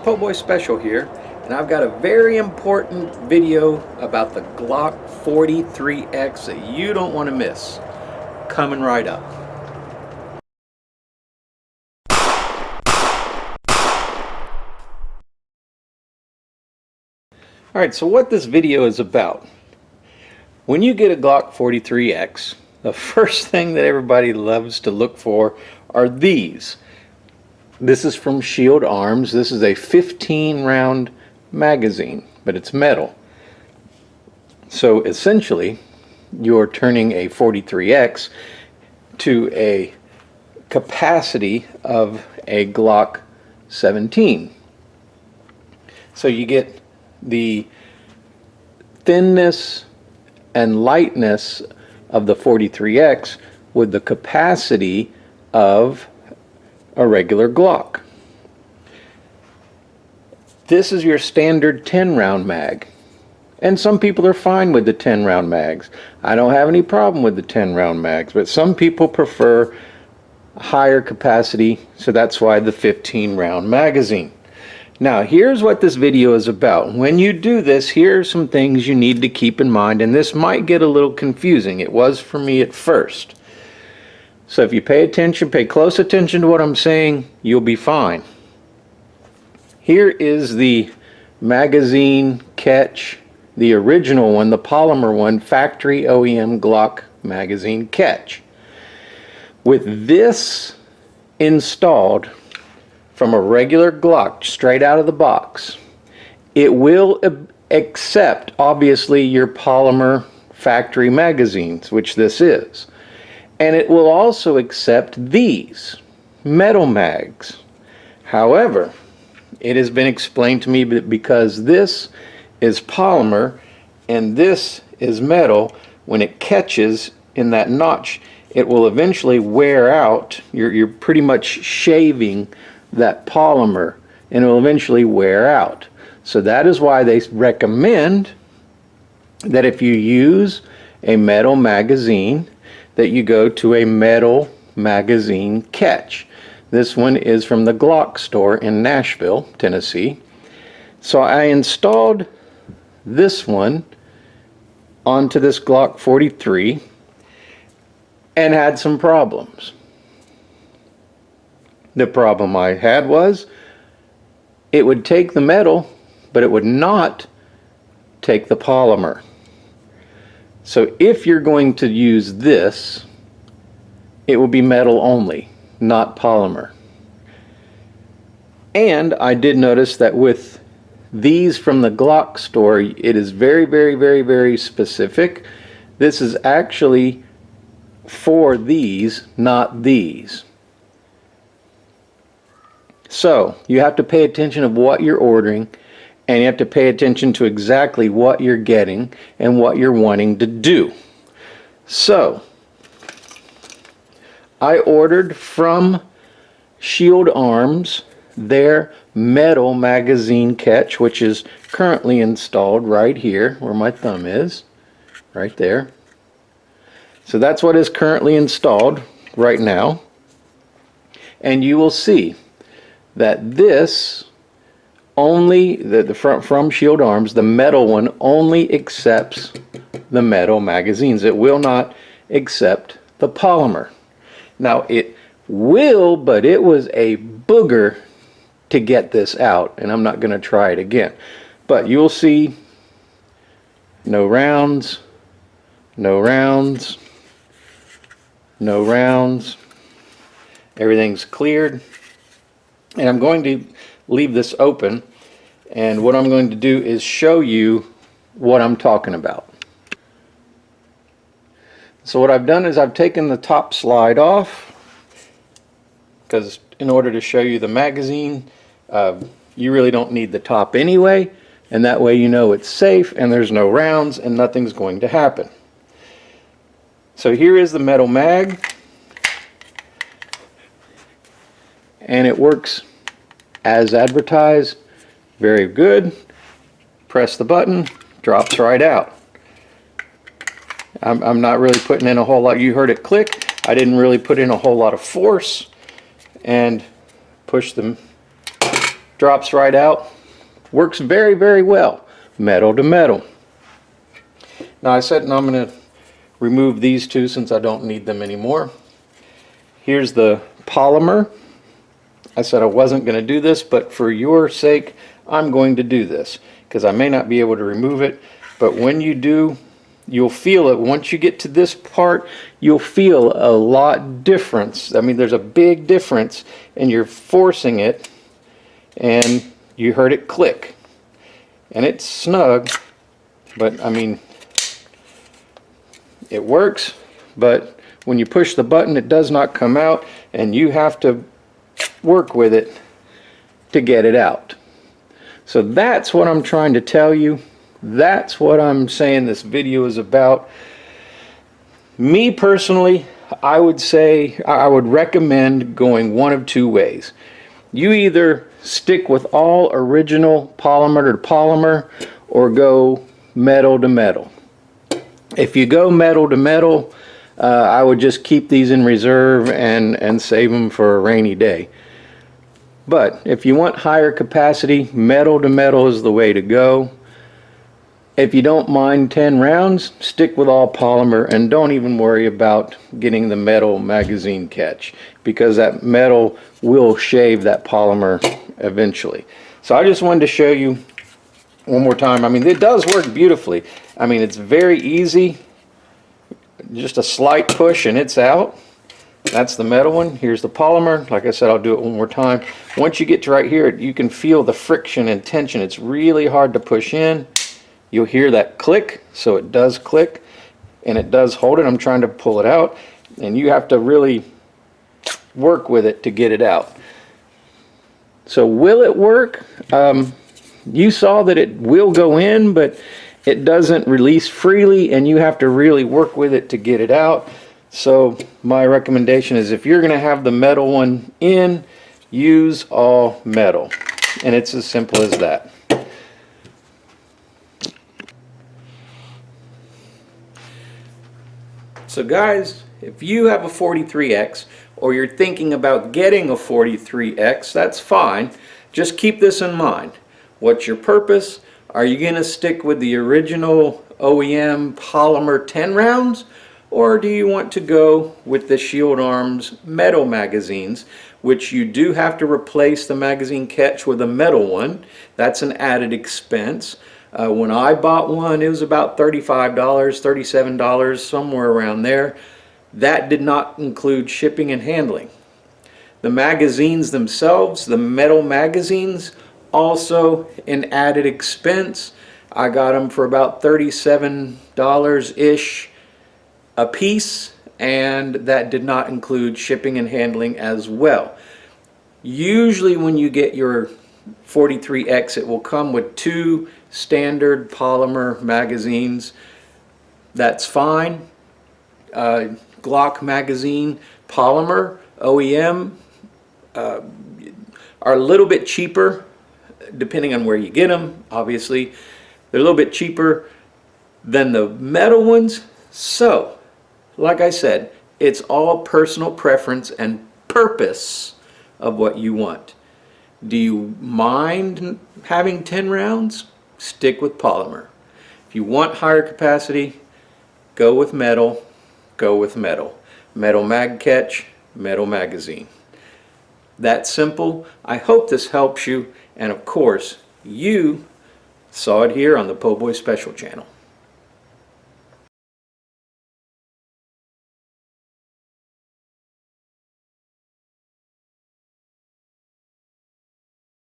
Po' Boy Special here, and I've got a very important video about the Glock 43X that you don't want to miss. Coming right up. Alright, so what this video is about. When you get a Glock 43X, the first thing that everybody loves to look for are these. This is from Shield Arms. This is a 15 round magazine, but it's metal. So essentially, you're turning a 43X to a capacity of a Glock 17. So you get the thinness and lightness of the 43X with the capacity of a regular Glock. This is your standard 10 round mag, and some people are fine with the 10 round mags. I don't have any problem with the 10 round mags, but some people prefer higher capacity, so that's why the 15 round magazine. Now here's what this video is about. When you do this, here are some things you need to keep in mind, and this might get a little confusing. It was for me at first. So if you pay attention, pay close attention to what I'm saying, you'll be fine. Here is the magazine catch, the original one, the polymer one, factory OEM Glock magazine catch. With this installed from a regular Glock straight out of the box, it will accept obviously your polymer factory magazines, which this is. And it will also accept these metal mags. However, it has been explained to me that because this is polymer and this is metal, when it catches in that notch, it will eventually wear out. You're pretty much shaving that polymer, and it will eventually wear out. So that is why they recommend that if you use a metal magazine, that you go to a metal magazine catch. This one is from the Glock store in Nashville, Tennessee. So I installed this one onto this Glock 43 and had some problems. The problem I had was it would take the metal, but it would not take the polymer. So if you're going to use this, it will be metal only, not polymer. And I did notice that with these from the Glock store, it is very specific. This is actually for these, not these. So you have to pay attention of what you're ordering, and you have to pay attention to exactly what you're getting and what you're wanting to do. So I ordered from Shield Arms their metal magazine catch, which is currently installed right here where my thumb is, right there. So that's what is currently installed right now, and you will see that this only, the front from Shield Arms, the metal one only accepts the metal magazines. It will not accept the polymer. Now it will, but it was a booger to get this out, and I'm not going to try it again. But you'll see no rounds, no rounds, no rounds. Everything's cleared. And I'm going to leave this open, and what I'm going to do is show you what I'm talking about. So what I've done is I've taken the top slide off, because in order to show you the magazine, you really don't need the top anyway, and that way you know it's safe and there's no rounds and nothing's going to happen. So here is the metal mag, and it works as advertised. Very good. Press the button, drops right out. I'm not really putting in a whole lot. You heard it click. I didn't really put in a whole lot of force, and push them drops right out. Works very, very well. Metal to metal. Now I said I'm going to remove these two since I don't need them anymore. Here's the polymer. I said I wasn't going to do this, but for your sake I'm going to do this because I may not be able to remove it, but when you do, you'll feel it. Once you get to this part, you'll feel a lot difference. I mean, there's a big difference, and you're forcing it, and you heard it click. And it's snug, but I mean, it works, but when you push the button, it does not come out, and you have to work with it to get it out. So that's what I'm trying to tell you. That's what I'm saying this video is about. Me personally, I would say, I would recommend going one of two ways. You either stick with all original polymer to polymer or go metal to metal. If you go metal to metal, I would just keep these in reserve and save them for a rainy day. But if you want higher capacity, metal to metal is the way to go. If you don't mind 10 rounds, stick with all polymer and don't even worry about getting the metal magazine catch, because that metal will shave that polymer eventually. So I just wanted to show you one more time. I mean, it does work beautifully. I mean, it's very easy. Just a slight push and it's out. That's the metal one. Here's the polymer. Like I said, I'll do it one more time. Once you get to right here, you can feel the friction and tension. It's really hard to push in. You'll hear that click, so it does click, and it does hold it. I'm trying to pull it out, and you have to really work with it to get it out. So will it work? You saw that it will go in, but it doesn't release freely, and you have to really work with it to get it out. So my recommendation is, if you're going to have the metal one in, use all metal, and it's as simple as that. So guys, if you have a 43X or you're thinking about getting a 43X, that's fine. Just keep this in mind. What's your purpose? Are you going to stick with the original OEM polymer 10 rounds? Or do you want to go with the Shield Arms metal magazines, which you do have to replace the magazine catch with a metal one? That's an added expense. When I bought one, it was about $35, $37, somewhere around there. That did not include shipping and handling. The magazines themselves, the metal magazines, also an added expense. I got them for about $37-ish a piece, and that did not include shipping and handling as well. Usually when you get your 43X, it will come with 2 standard polymer magazines. That's fine. Glock magazine polymer OEM are a little bit cheaper depending on where you get them. Obviously they're a little bit cheaper than the metal ones. So like I said, it's all personal preference and purpose of what you want. Do you mind having 10 rounds? Stick with polymer. If you want higher capacity, go with metal. Go with metal. Metal mag catch, metal magazine. That simple. I hope this helps you, and of course, you saw it here on the Po' Boy Special channel.